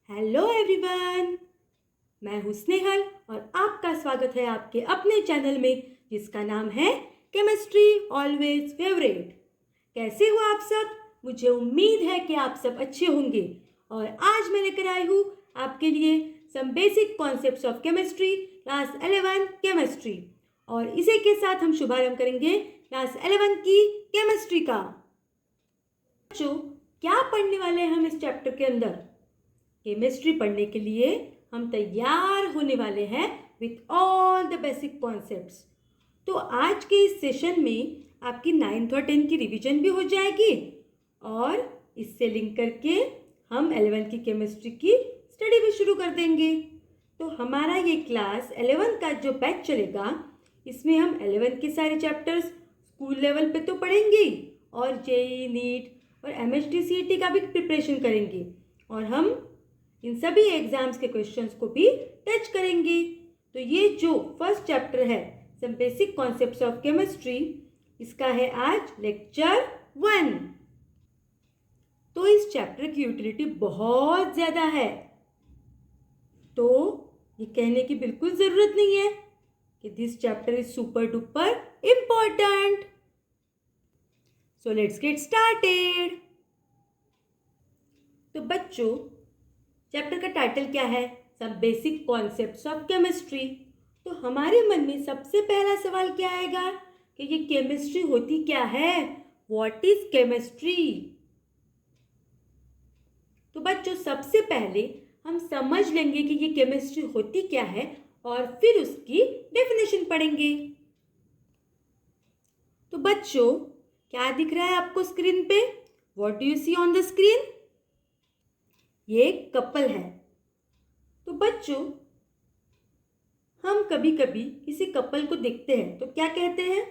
Hello everyone, मैं हूँ स्नेहल और आपका स्वागत है आपके अपने चैनल में जिसका नाम है केमिस्ट्री ऑलवेज फेवरेट। कैसे हो आप सब? मुझे उम्मीद है कि आप सब अच्छे होंगे और आज मैं लेकर आई हूँ आपके लिए some basic concepts of chemistry class 11 chemistry. और इसी के साथ हम शुभारंभ करेंगे क्लास 11 की केमिस्ट्री का। बच्चों, क्या पढ़ने वाले हैं हम इस चैप्टर के अंदर? केमिस्ट्री पढ़ने के लिए हम तैयार होने वाले हैं with all the basic concepts. तो आज के इस सेशन में आपकी 9th और 10th की रिवीजन भी हो जाएगी और इससे लिंक करके हम 11th की केमिस्ट्री की स्टडी भी शुरू कर देंगे। तो हमारा ये क्लास 11 का जो बैच चलेगा इसमें हम 11 के सारे चैप्टर्स स्कूल लेवल पे तो पढ़ेंगे और जेईई, नीट और एमएचटी सीईटी का भी प्रिपरेशन करेंगे और हम इन सभी एग्जाम्स के क्वेश्चंस को भी टच करेंगे। तो ये जो फर्स्ट चैप्टर है some basic concepts of chemistry, इसका है आज लेक्चर 1। तो इस चैप्टर की यूटिलिटी बहुत ज़्यादा है, तो ये कहने की बिल्कुल ज़रूरत नहीं है कि this chapter is super duper important. So let's get started. तो बच्चों, चैप्टर का टाइटल क्या है? सब बेसिक कॉन्सेप्ट्स ऑफ केमिस्ट्री। तो हमारे मन में सबसे पहला सवाल क्या आएगा कि ये केमिस्ट्री होती क्या है? What is chemistry? तो बच्चों, सबसे पहले हम समझ लेंगे कि ये केमिस्ट्री होती क्या है और फिर उसकी डेफिनेशन पढ़ेंगे। तो बच्चों, क्या दिख रहा है आपको स्क्रीन पे? What do you see on the screen? ये एक कपल है। तो बच्चों, हम कभी कभी किसी कपल को देखते हैं तो क्या कहते हैं?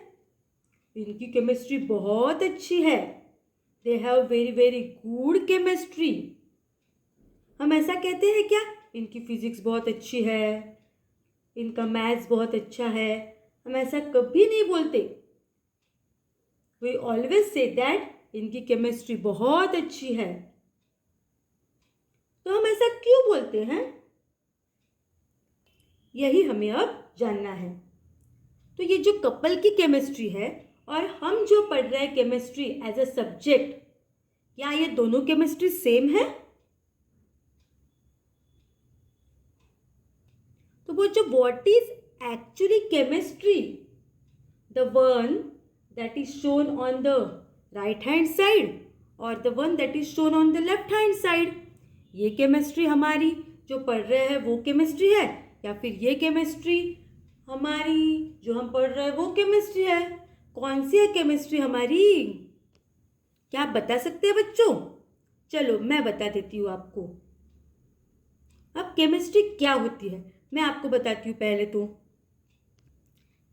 इनकी केमिस्ट्री बहुत अच्छी है, they have very very good chemistry. हम ऐसा कहते हैं क्या? इनकी फिजिक्स बहुत अच्छी है, इनका मैथ्स बहुत अच्छा है। हम ऐसा कभी नहीं बोलते। वी ऑलवेज से दैट इनकी केमिस्ट्री बहुत अच्छी है। तो हम ऐसा क्यों बोलते हैं, यही हमें अब जानना है। तो ये जो कपल की केमिस्ट्री है और हम जो पढ़ रहे हैं केमिस्ट्री एज अ सब्जेक्ट, क्या ये दोनों केमिस्ट्री सेम है? तो वो जो what is actually chemistry, the one that is shown on the right hand side और the one that is shown on the left hand side, ये केमिस्ट्री हमारी जो पढ़ रहे हैं वो केमिस्ट्री है या फिर ये केमिस्ट्री हमारी जो हम पढ़ रहे हैं वो केमिस्ट्री है? कौन सी है केमिस्ट्री हमारी? क्या आप बता सकते हैं बच्चों? चलो मैं बता देती हूँ आपको। अब केमिस्ट्री क्या होती है मैं आपको बताती हूँ। पहले तो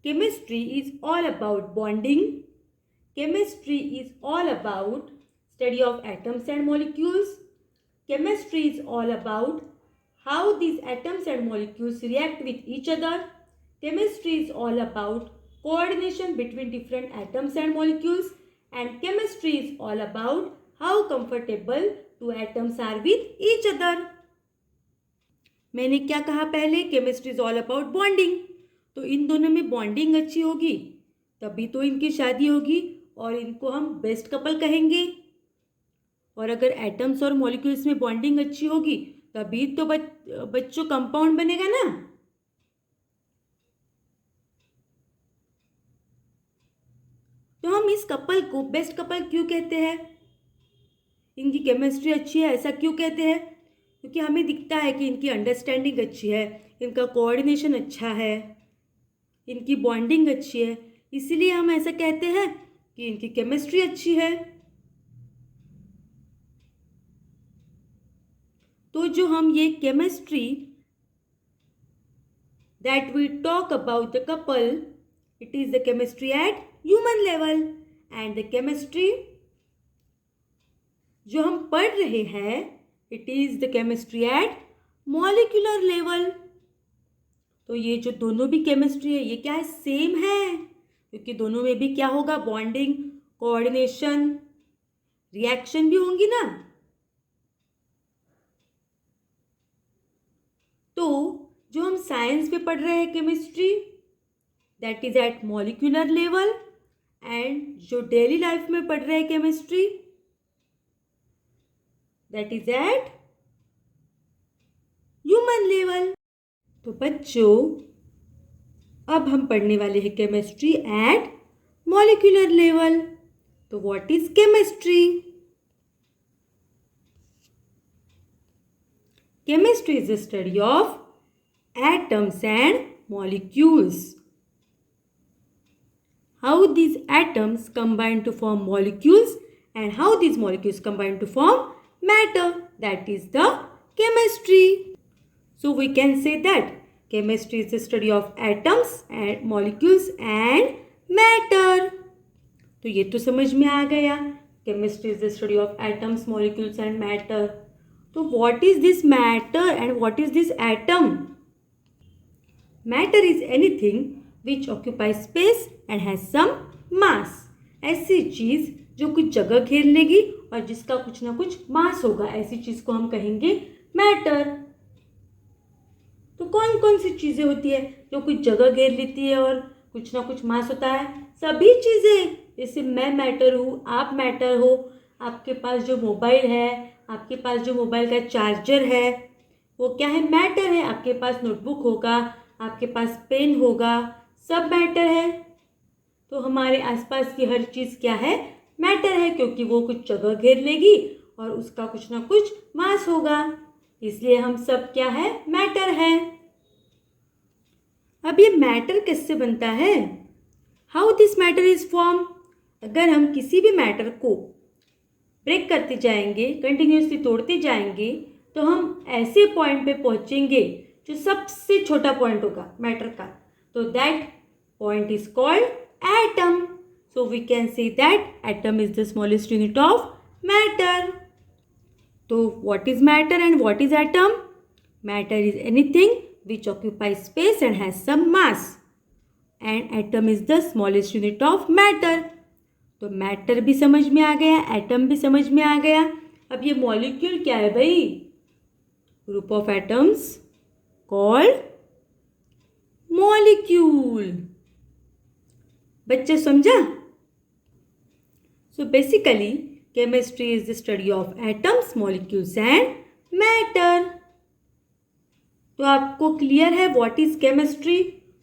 chemistry is all about bonding. Chemistry is all about study of atoms and molecules. Chemistry is all about how these atoms and molecules react with each other. Chemistry is all about coordination between different atoms and molecules. And chemistry is all about how comfortable two atoms are with each other. मैंने क्या कहा पहले? Chemistry is all about bonding. तो इन दोनों में bonding अच्छी होगी तभी तो इनकी शादी होगी और इनको हम बेस्ट कपल कहेंगे। और अगर एटम्स और मॉलिक्यूल्स में बॉन्डिंग अच्छी होगी तभी तो बच्चों कंपाउंड बनेगा ना। तो हम इस कपल को बेस्ट कपल क्यों कहते हैं? इनकी केमिस्ट्री अच्छी है ऐसा क्यों कहते हैं? क्योंकि हमें दिखता है कि इनकी अंडरस्टैंडिंग अच्छी है, इनका कोऑर्डिनेशन अच्छा है, इनकी बॉन्डिंग अच्छी है, इसीलिए हम ऐसा कहते हैं कि इनकी केमिस्ट्री अच्छी है। तो जो हम ये chemistry that we talk about the couple, it is the chemistry at human level and the chemistry जो हम पढ़ रहे हैं it is the chemistry at molecular level. तो ये जो दोनों भी केमिस्ट्री है ये क्या है? सेम है, क्योंकि दोनों में भी क्या होगा? बॉन्डिंग, कोऑर्डिनेशन, रिएक्शन भी होंगी ना। जो हम साइंस में पढ़ रहे हैं chemistry, that is at molecular level, and जो डेली लाइफ में पढ़ रहे हैं chemistry, that is at human level. तो बच्चों, अब हम पढ़ने वाले हैं केमिस्ट्री एट मॉलिक्यूलर लेवल। तो what is chemistry? Chemistry is the study of atoms and molecules. How these atoms combine to form molecules and how these molecules combine to form matter. That is the chemistry. So we can say that chemistry is the study of atoms and molecules and matter. तो ये तो समझ में आ गया, chemistry is the study of atoms, molecules and matter. तो what is this matter and what is this atom? Matter is anything which occupies space and has some mass. ऐसी चीज़ जो कुछ जगह घेर लेगी और जिसका कुछ ना कुछ मास होगा, ऐसी चीज़ को हम कहेंगे मैटर। तो कौन कौन सी चीज़ें होती है जो कुछ जगह घेर लेती है और कुछ ना कुछ मास होता है? सभी चीज़ें। जैसे मैं मैटर हूँ, आप मैटर हो, आपके पास जो मोबाइल है, आपके पास जो मोबाइल का चार्जर है, वो क्या है? मैटर है। आपके पास नोटबुक होगा, आपके पास पेन होगा, सब मैटर है। तो हमारे आसपास की हर चीज़ क्या है? मैटर है, क्योंकि वो कुछ जगह घेर लेगी और उसका कुछ ना कुछ मास होगा, इसलिए हम सब क्या है? मैटर है। अब ये मैटर किससे बनता है? How this matter is form? अगर हम किसी भी मैटर को ब्रेक करते जाएंगे, कंटिन्यूसली तोड़ते जाएंगे, तो हम ऐसे पॉइंट पे पहुंचेंगे जो सबसे छोटा पॉइंट होगा मैटर का। तो that point is called atom. So we can say that atom is the smallest unit of matter. तो what is matter and what is atom? Matter is anything which occupies space and has some mass, and atom is the smallest unit of matter. तो matter भी समझ में आ गया, atom भी समझ में आ गया। अब ये मॉलिक्यूल क्या है भाई? Group of atoms called molecule. बच्चे समझा? So basically chemistry is the study of atoms, molecules and matter. तो आपको क्लियर है what is chemistry?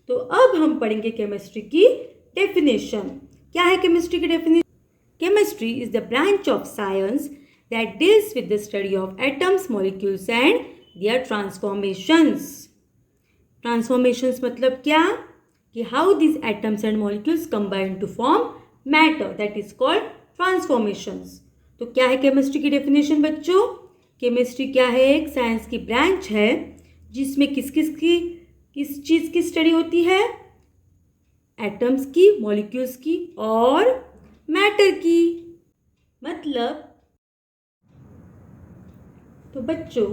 तो अब हम पढ़ेंगे केमिस्ट्री की डेफिनेशन। क्या है केमिस्ट्री की definition? Chemistry is the branch of science that deals with the study of atoms, molecules and their transformations. Transformations मतलब क्या? कि how these atoms and molecules combine to form matter, that is called transformations. तो क्या है chemistry की definition बच्चों? Chemistry क्या है? एक साइंस की ब्रांच है जिसमें किस चीज़ की स्टडी होती है? एटम्स की, मॉलिक्यूल्स की और मैटर की। मतलब तो बच्चों,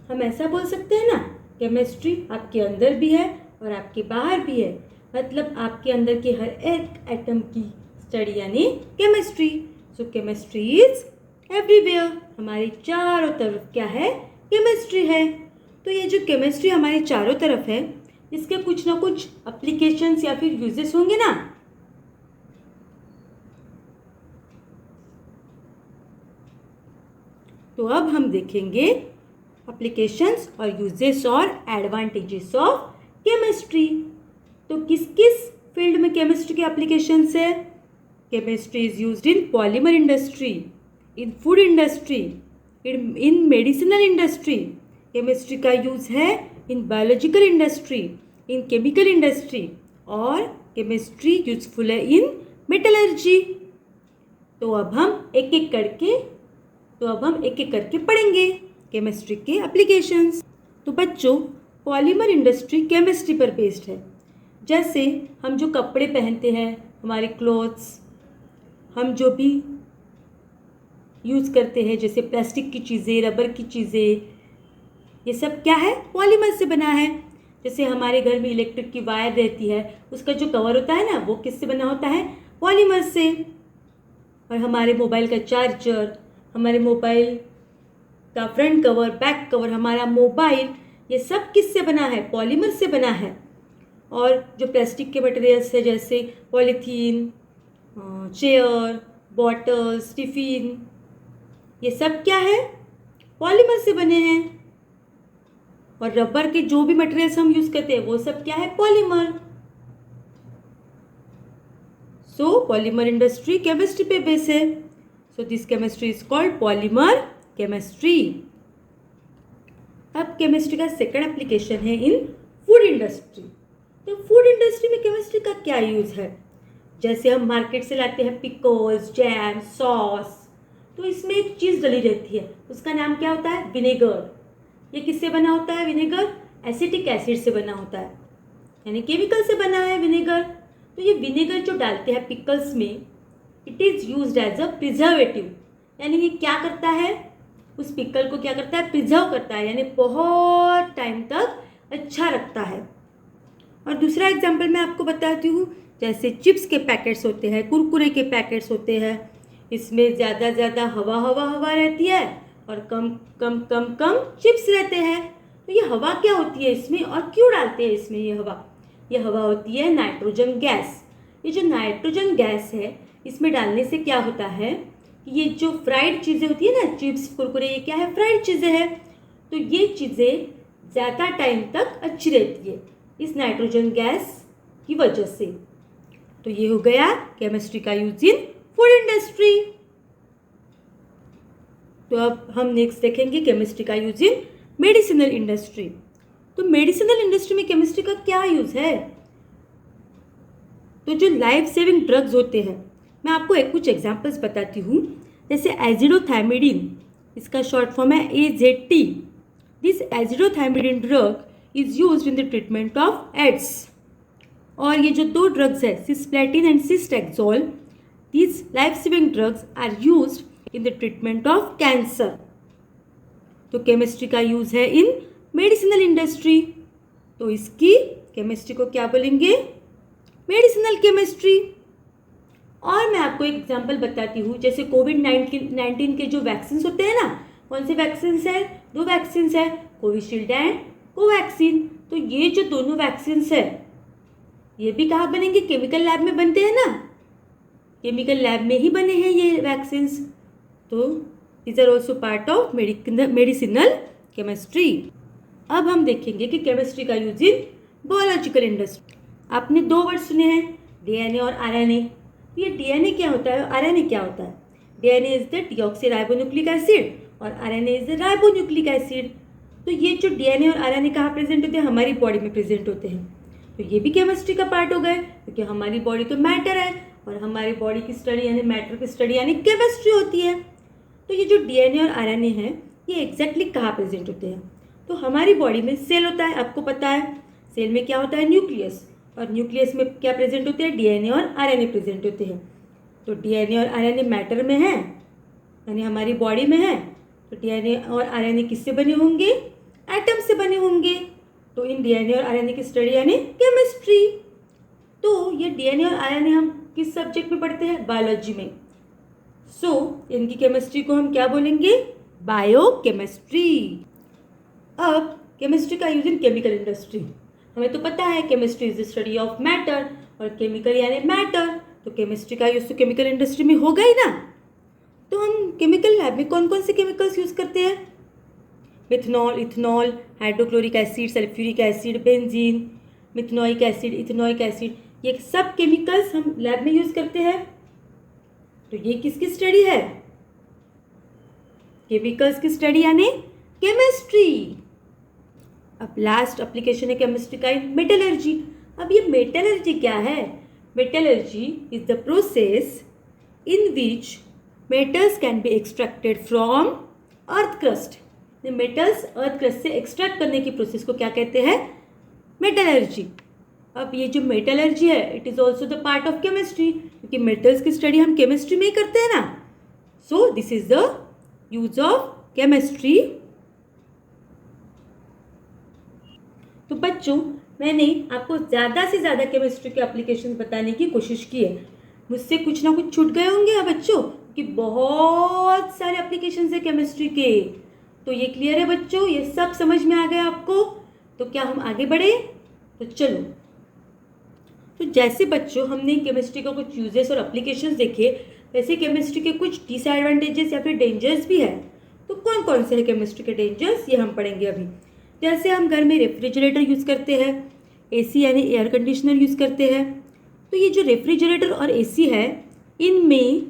हम ऐसा बोल सकते हैं ना, केमिस्ट्री आपके अंदर भी है और आपके बाहर भी है। मतलब आपके अंदर के हर एक एटम की स्टडी यानी chemistry. So chemistry is everywhere. हमारे चारों तरफ क्या है? केमिस्ट्री है। तो ये जो केमिस्ट्री हमारे चारों तरफ है, इसके कुछ ना कुछ एप्लीकेशंस या फिर यूजेस होंगे ना। तो अब हम देखेंगे एप्लीकेशंस और यूजेस और एडवांटेजेस ऑफ केमिस्ट्री। तो किस किस फील्ड में केमिस्ट्री के एप्लीकेशंस है? Chemistry is used in polymer industry, in food industry, in medicinal industry. Chemistry का यूज़ है in biological industry, in chemical industry, और केमिस्ट्री यूजफुल है इन मेटलर्जी। तो अब हम एक एक करके पढ़ेंगे केमिस्ट्री के एप्लीकेशंस। तो बच्चों, पॉलीमर इंडस्ट्री केमिस्ट्री पर बेस्ड है। जैसे हम जो कपड़े पहनते हैं, हमारे क्लोथ्स, हम जो भी यूज़ करते हैं, जैसे प्लास्टिक की चीज़ें, रबर की चीज़ें, ये सब क्या है? पॉलीमर से बना है। जैसे हमारे घर में इलेक्ट्रिक की वायर रहती है, उसका जो कवर होता है ना, वो किससे बना होता है? पॉलीमर से। और हमारे मोबाइल का चार्जर, हमारे मोबाइल का फ्रंट कवर, बैक कवर, हमारा मोबाइल, ये सब किससे बना है? पॉलीमर से बना है। और जो प्लास्टिक के मटेरियल्स है जैसे पॉलीथीन, चेयर, बॉटल्स, टिफिन, ये सब क्या है? पॉलीमर से बने हैं। और रबर के जो भी मटेरियल्स हम यूज करते हैं वो सब क्या है? पॉलीमर। सो पॉलीमर इंडस्ट्री केमिस्ट्री पे बेस है। So this chemistry is called polymer chemistry. अब केमिस्ट्री का सेकंड एप्लीकेशन है इन फूड इंडस्ट्री। तो फूड इंडस्ट्री में केमिस्ट्री का क्या यूज है? जैसे हम मार्केट से लाते हैं पिकल्स, जैम, सॉस, तो इसमें एक चीज़ डली रहती है, उसका नाम क्या होता है? विनेगर। ये किससे बना होता है विनेगर? एसिटिक एसिड से बना होता है, यानी केमिकल से बना है विनेगर। तो ये विनेगर जो डालते हैं पिकल्स में, it is used as a preservative, यानी ये क्या करता है? उस पिकल को क्या करता है? प्रिजर्व करता है, यानी बहुत टाइम तक अच्छा रखता है। और दूसरा एग्जाम्पल मैं आपको बताती हूँ, जैसे चिप्स के पैकेट्स होते हैं, कुरकुरे के पैकेट्स होते हैं, इसमें ज़्यादा हवा रहती है और कम चिप्स रहते हैं। तो ये हवा क्या होती है इसमें और क्यों डालते हैं इसमें ये हवा? ये हवा होती है नाइट्रोजन गैस। ये जो नाइट्रोजन गैस है, इसमें डालने से क्या होता है कि ये जो फ्राइड चीज़ें होती है ना, चिप्स, कुरकुरे, ये क्या है? फ्राइड चीज़ें हैं। तो ये चीज़ें ज़्यादा टाइम तक अच्छी रहती है इस नाइट्रोजन गैस की वजह से। तो ये हो गया केमिस्ट्री का यूज इन फूड इंडस्ट्री। तो अब हम नेक्स्ट देखेंगे केमिस्ट्री का यूज इन मेडिसिनल इंडस्ट्री। तो मेडिसिनल इंडस्ट्री में केमिस्ट्री का क्या यूज है? तो जो लाइफ सेविंग ड्रग्स होते हैं, मैं आपको कुछ एग्जांपल्स बताती हूँ। जैसे एजिडोथायमिडिन, इसका शॉर्ट फॉर्म है AZT। This azidothymidine drug is used in the treatment of AIDS. और ये जो दो ड्रग्स है, cisplatin and cistaxol, these life saving drugs are used in the treatment of cancer. तो केमिस्ट्री का यूज है इन मेडिसिनल इंडस्ट्री। तो इसकी केमिस्ट्री को क्या बोलेंगे? Medicinal chemistry. और मैं आपको एक एग्जांपल बताती हूँ, जैसे कोविड-19 के जो वैक्सीन होते हैं ना, कौन से वैक्सीन है? 2 वैक्सीन है, कोविशील्ड एंड कोवैक्सीन। तो ये जो दोनों वैक्सीन है, ये भी कहाँ बनेंगे? केमिकल लैब में बनते हैं ना, केमिकल लैब में ही बने हैं ये वैक्सीन। तो these are also part of medicinal chemistry. अब हम देखेंगे कि केमिस्ट्री का यूज इन बायोलॉजिकल इंडस्ट्री। आपने 2 वर्ड सुने हैं, DNA और RNA। ये DNA क्या होता है और RNA क्या होता है? DNA is the deoxyribonucleic acid और RNA is the ribonucleic acid. तो ये जो DNA और RNA कहाँ प्रेजेंट होते हैं? हमारी बॉडी में प्रेजेंट होते हैं। तो ये भी केमिस्ट्री का पार्ट हो गए, क्योंकि हमारी बॉडी तो मैटर है और हमारी बॉडी की स्टडी यानी मैटर की स्टडी यानी केमिस्ट्री होती है। तो ये जो DNA और RNA है, ये एग्जैक्टली कहाँ प्रेजेंट होते हैं? तो हमारी बॉडी में सेल होता है, आपको पता है। सेल में क्या होता है? न्यूक्लियस। और न्यूक्लियस में क्या प्रेजेंट होते हैं? DNA और RNA प्रेजेंट होते हैं। तो DNA और RNA मैटर में है, यानी हमारी बॉडी में है। तो DNA और RNA किससे बने होंगे? एटम से बने होंगे। तो इन DNA और RNA की स्टडी यानी केमिस्ट्री। तो ये DNA और RNA हम किस सब्जेक्ट में पढ़ते हैं? बायोलॉजी में। सो इनकी केमिस्ट्री को हम क्या बोलेंगे? बायोकेमिस्ट्री। अब केमिस्ट्री का यूज इन केमिकल इंडस्ट्री। हमें तो पता है chemistry is the study of matter और केमिकल यानी मैटर। तो केमिस्ट्री का यूज तो केमिकल इंडस्ट्री में होगा ही ना। तो हम केमिकल लैब में कौन कौन से केमिकल्स यूज करते हैं? Methanol, ethanol, hydrochloric acid, sulphuric acid, benzene, methanoic acid, ethanoic acid, ये सब केमिकल्स हम लैब में यूज करते हैं। तो ये किसकी स्टडी है? केमिकल्स की स्टडी यानी केमिस्ट्री। अब लास्ट एप्लीकेशन है केमिस्ट्री का इन मेटलर्जी। अब ये मेटलर्जी क्या है? Metallurgy is the process in which metals can be extracted from earth crust. Metals earth crust से एक्सट्रैक्ट करने की प्रोसेस को क्या कहते हैं? मेटलर्जी। अब ये जो मेटलर्जी है, it is also the part of chemistry, क्योंकि मेटल्स की स्टडी हम केमिस्ट्री में ही करते हैं ना। So this is the use of chemistry. तो बच्चों, मैंने आपको ज़्यादा से ज़्यादा केमिस्ट्री के एप्लीकेशन बताने की कोशिश की है। मुझसे कुछ ना कुछ छूट गए होंगे बच्चों, कि बहुत सारे एप्लीकेशन है केमिस्ट्री के। तो ये क्लियर है बच्चों? ये सब समझ में आ गया आपको तो क्या हम आगे बढ़े? तो चलो। तो जैसे बच्चों हमने केमिस्ट्री का कुछ यूजेस और एप्लीकेशंस देखे, वैसे केमिस्ट्री के कुछ डिसएडवांटेजेस या फिर डेंजर्स भी है। तो कौन कौन से हैं केमिस्ट्री के डेंजर्स, ये हम पढ़ेंगे अभी। जैसे हम घर में रेफ्रिजरेटर यूज़ करते हैं, एसी यानी एयर कंडीशनर यूज़ करते हैं। तो ये जो रेफ्रिजरेटर और एसी है, इनमें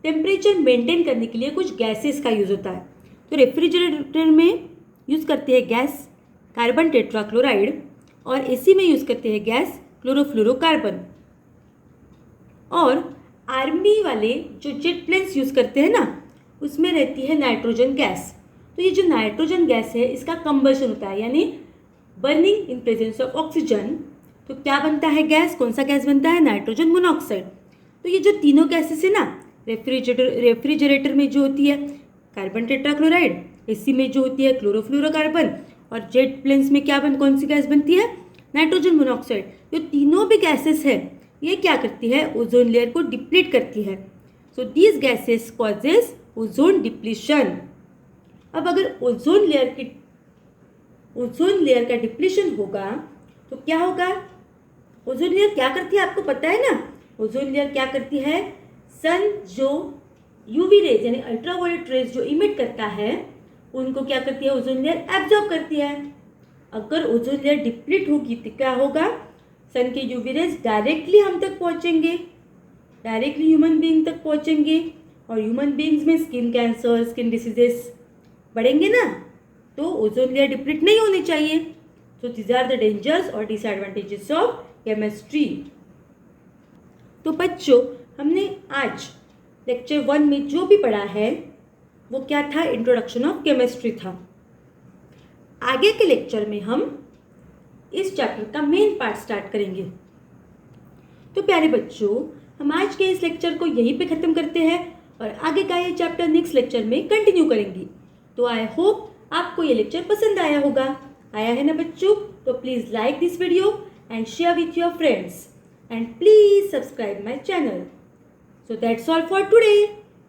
टेम्परेचर मेंटेन करने के लिए कुछ गैसेस का यूज़ होता है। तो रेफ्रिजरेटर में यूज़ करते हैं गैस कार्बन टेट्राक्लोराइड और एसी में यूज़ करते हैं गैस क्लोरोफ्लोरोकार्बन। और आर्मी वाले जो जेट प्लेन्स यूज़ करते हैं ना, उसमें रहती है नाइट्रोजन गैस। तो ये जो नाइट्रोजन गैस है, इसका कंबशन होता है, यानी burning in presence of oxygen. तो क्या बनता है गैस, कौन सा गैस बनता है? Nitrogen monoxide. तो ये जो तीनों गैसेस है ना, रेफ्रिजरेटर में जो होती है कार्बन टेट्राक्लोराइड, एसी में जो होती है क्लोरोफ्लोरोकार्बन, और जेट प्लेन्स में कौन सी गैस बनती है? Nitrogen monoxide. जो तीनों भी गैसेस है, ये क्या करती है? ओजोन लेयर को डिप्लीट करती है। So these gases causes ozone depletion. अब अगर ओजोन लेयर का डिप्लीशन होगा तो क्या होगा? ओजोन लेयर क्या करती है, आपको पता है ना? ओजोन लेयर क्या करती है? सन जो यूवी रेज यानी अल्ट्रावायलेट रेज जो इमिट करता है, उनको क्या करती है? ओजोन लेयर एब्जॉर्ब करती है। अगर ओजोन लेयर डिप्लीट होगी तो क्या होगा? सन के यूवी रेज डायरेक्टली हम तक पहुंचेंगे, डायरेक्टली ह्यूमन बीइंग तक पहुंचेंगे, और ह्यूमन बीइंग्स में स्किन कैंसर, स्किन डिसीजेस बढ़ेंगे ना। तो ओजोन लेयर डिप्लीट नहीं होनी चाहिए। तो दीज आर द डेंजर्स और डिसएडवांटेजेस ऑफ केमिस्ट्री। तो बच्चों, हमने आज लेक्चर 1 में जो भी पढ़ा है वो क्या था? इंट्रोडक्शन ऑफ केमिस्ट्री था। आगे के लेक्चर में हम इस चैप्टर का मेन पार्ट स्टार्ट करेंगे। तो प्यारे बच्चों, हम आज के इस लेक्चर को यहीं पे ख़त्म करते हैं और आगे का ये चैप्टर नेक्स्ट लेक्चर में कंटिन्यू करेंगे। तो आई होप आपको ये लेक्चर पसंद आया होगा। आया है ना बच्चों? तो please like this video and share with your friends, and please subscribe my channel. So that's all for today.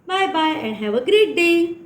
Bye bye and have a great day.